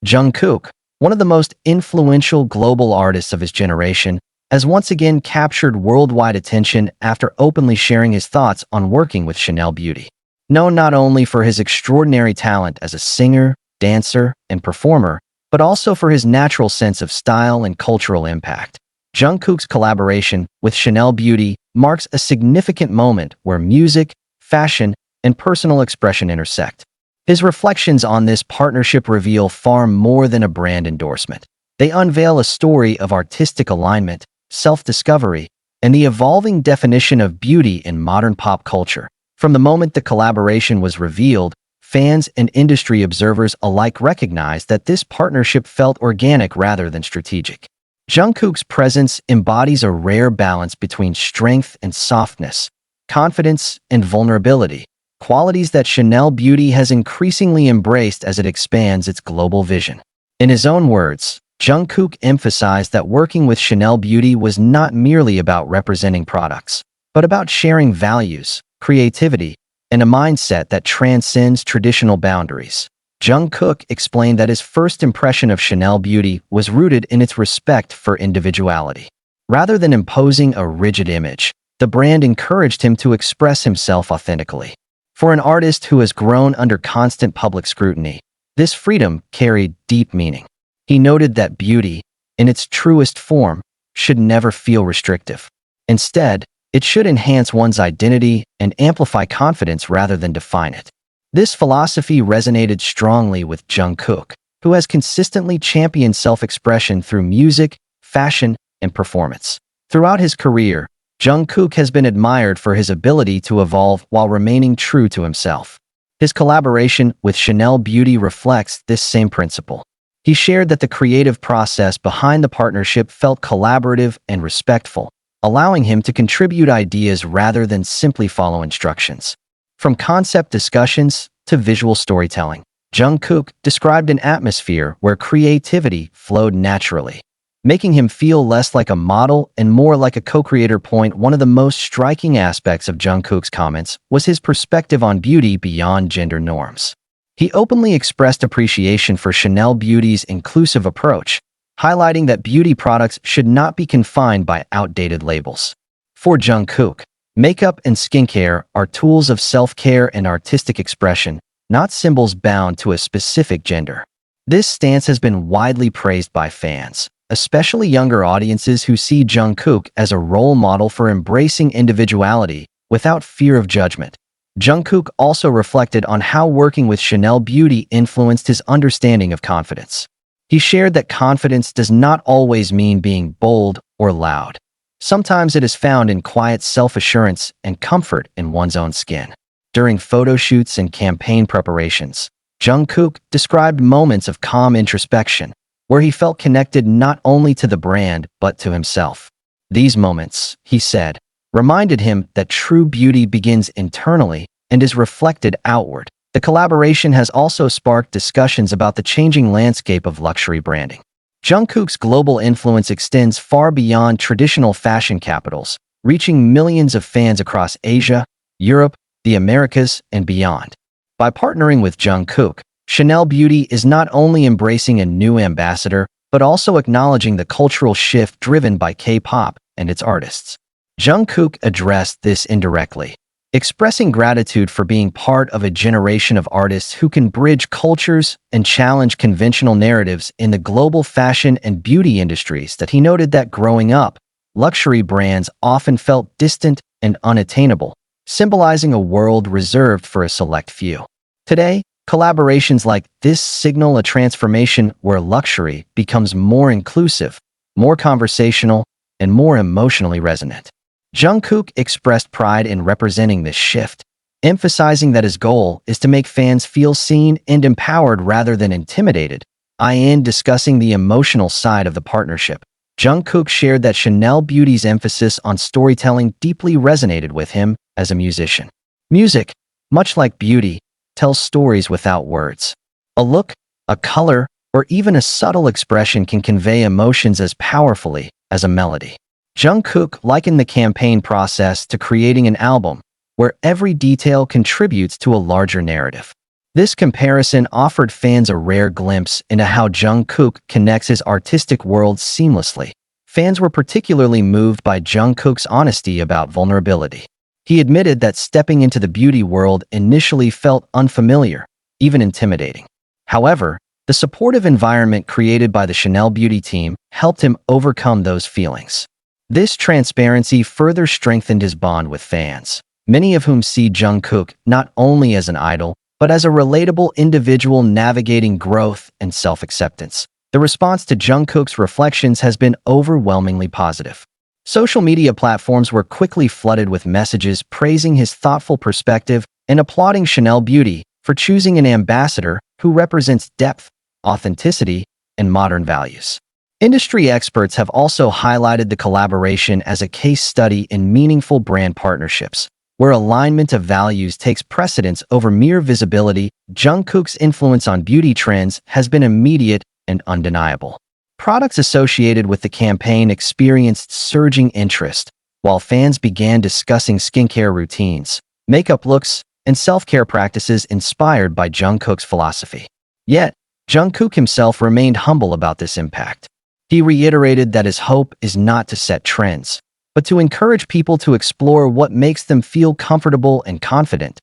Jungkook, one of the most influential global artists of his generation, has once again captured worldwide attention after openly sharing his thoughts on working with Chanel Beauty. Known not only for his extraordinary talent as a singer, dancer, and performer, but also for his natural sense of style and cultural impact, Jungkook's collaboration with Chanel Beauty marks a significant moment where music, fashion, and personal expression intersect. His reflections on this partnership reveal far more than a brand endorsement. They unveil a story of artistic alignment, self-discovery, and the evolving definition of beauty in modern pop culture. From the moment the collaboration was revealed, fans and industry observers alike recognized that this partnership felt organic rather than strategic. Jungkook's presence embodies a rare balance between strength and softness, confidence and vulnerability, qualities that Chanel Beauty has increasingly embraced as it expands its global vision. In his own words, Jungkook emphasized that working with Chanel Beauty was not merely about representing products, but about sharing values, creativity, and a mindset that transcends traditional boundaries. Jungkook explained that his first impression of Chanel Beauty was rooted in its respect for individuality. Rather than imposing a rigid image, the brand encouraged him to express himself authentically. For an artist who has grown under constant public scrutiny, this freedom carried deep meaning. He noted that beauty, in its truest form, should never feel restrictive. Instead, it should enhance one's identity and amplify confidence rather than define it. This philosophy resonated strongly with Jungkook, who has consistently championed self-expression through music, fashion, and performance. Throughout his career, Jungkook has been admired for his ability to evolve while remaining true to himself. His collaboration with Chanel Beauty reflects this same principle. He shared that the creative process behind the partnership felt collaborative and respectful, allowing him to contribute ideas rather than simply follow instructions. From concept discussions to visual storytelling, Jungkook described an atmosphere where creativity flowed naturally, making him feel less like a model and more like a co-creator. One of the most striking aspects of Jungkook's comments was his perspective on beauty beyond gender norms. He openly expressed appreciation for Chanel Beauty's inclusive approach, highlighting that beauty products should not be confined by outdated labels. For Jungkook, makeup and skincare are tools of self-care and artistic expression, not symbols bound to a specific gender. This stance has been widely praised by fans, especially younger audiences who see Jungkook as a role model for embracing individuality without fear of judgment. Jungkook also reflected on how working with Chanel Beauty influenced his understanding of confidence. He shared that confidence does not always mean being bold or loud. Sometimes it is found in quiet self-assurance and comfort in one's own skin. During photo shoots and campaign preparations, Jungkook described moments of calm introspection, where he felt connected not only to the brand but to himself. These moments, he said, reminded him that true beauty begins internally and is reflected outward. The collaboration has also sparked discussions about the changing landscape of luxury branding. Jungkook's global influence extends far beyond traditional fashion capitals, reaching millions of fans across Asia, Europe, the Americas, and beyond. By partnering with Jungkook, Chanel Beauty is not only embracing a new ambassador, but also acknowledging the cultural shift driven by K-pop and its artists. Jungkook addressed this indirectly, expressing gratitude for being part of a generation of artists who can bridge cultures and challenge conventional narratives in the global fashion and beauty industries. That he noted that growing up, luxury brands often felt distant and unattainable, symbolizing a world reserved for a select few. Today, collaborations like this signal a transformation where luxury becomes more inclusive, more conversational, and more emotionally resonant. Jungkook expressed pride in representing this shift, emphasizing that his goal is to make fans feel seen and empowered rather than intimidated. In discussing the emotional side of the partnership, Jungkook shared that Chanel Beauty's emphasis on storytelling deeply resonated with him as a musician. Music, much like beauty, tells stories without words. A look, a color, or even a subtle expression can convey emotions as powerfully as a melody. Jungkook likened the campaign process to creating an album, where every detail contributes to a larger narrative. This comparison offered fans a rare glimpse into how Jungkook connects his artistic world seamlessly. Fans were particularly moved by Jungkook's honesty about vulnerability. He admitted that stepping into the beauty world initially felt unfamiliar, even intimidating. However, the supportive environment created by the Chanel Beauty team helped him overcome those feelings. This transparency further strengthened his bond with fans, many of whom see Jungkook not only as an idol, but as a relatable individual navigating growth and self-acceptance. The response to Jungkook's reflections has been overwhelmingly positive. Social media platforms were quickly flooded with messages praising his thoughtful perspective and applauding Chanel Beauty for choosing an ambassador who represents depth, authenticity, and modern values. Industry experts have also highlighted the collaboration as a case study in meaningful brand partnerships, where alignment of values takes precedence over mere visibility. Jungkook's influence on beauty trends has been immediate and undeniable. Products associated with the campaign experienced surging interest, while fans began discussing skincare routines, makeup looks, and self-care practices inspired by Jungkook's philosophy. Yet, Jungkook himself remained humble about this impact. He reiterated that his hope is not to set trends, but to encourage people to explore what makes them feel comfortable and confident.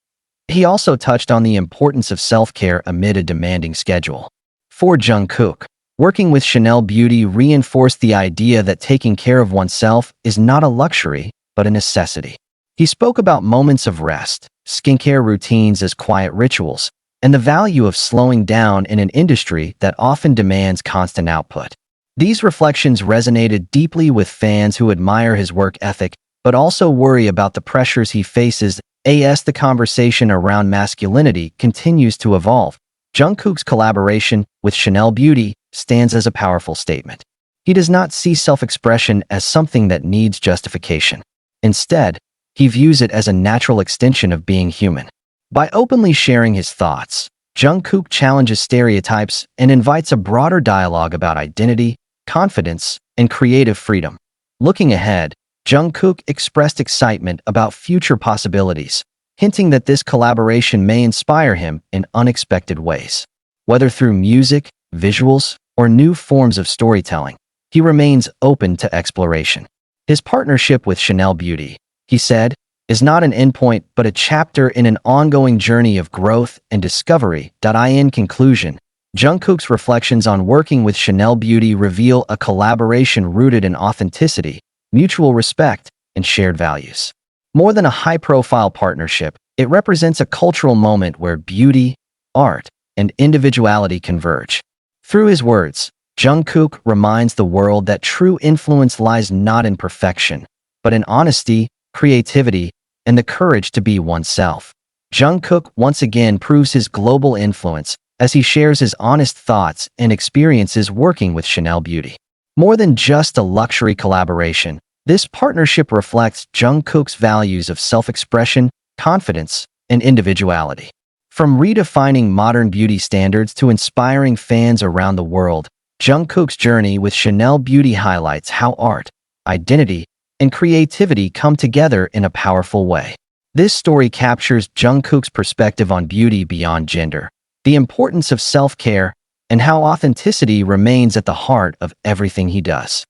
He also touched on the importance of self-care amid a demanding schedule. For Jungkook, working with Chanel Beauty reinforced the idea that taking care of oneself is not a luxury, but a necessity. He spoke about moments of rest, skincare routines as quiet rituals, and the value of slowing down in an industry that often demands constant output. These reflections resonated deeply with fans who admire his work ethic, but also worry about the pressures he faces. As the conversation around masculinity continues to evolve, Jungkook's collaboration with Chanel Beauty stands as a powerful statement. He does not see self-expression as something that needs justification. Instead, he views it as a natural extension of being human. By openly sharing his thoughts, Jungkook challenges stereotypes and invites a broader dialogue about identity, confidence, and creative freedom. Looking ahead, Jungkook expressed excitement about future possibilities, hinting that this collaboration may inspire him in unexpected ways. Whether through music, visuals, or new forms of storytelling, he remains open to exploration. His partnership with Chanel Beauty, he said, is not an endpoint but a chapter in an ongoing journey of growth and discovery. In conclusion, Jungkook's reflections on working with Chanel Beauty reveal a collaboration rooted in authenticity, mutual respect, and shared values. More than a high-profile partnership, it represents a cultural moment where beauty, art, and individuality converge. Through his words, Jungkook reminds the world that true influence lies not in perfection, but in honesty, creativity, and the courage to be oneself. Jungkook once again proves his global influence as he shares his honest thoughts and experiences working with Chanel Beauty. More than just a luxury collaboration, this partnership reflects Jungkook's values of self-expression, confidence, and individuality. From redefining modern beauty standards to inspiring fans around the world, Jungkook's journey with Chanel Beauty highlights how art, identity, and creativity come together in a powerful way. This story captures Jungkook's perspective on beauty beyond gender, the importance of self-care, and how authenticity remains at the heart of everything he does.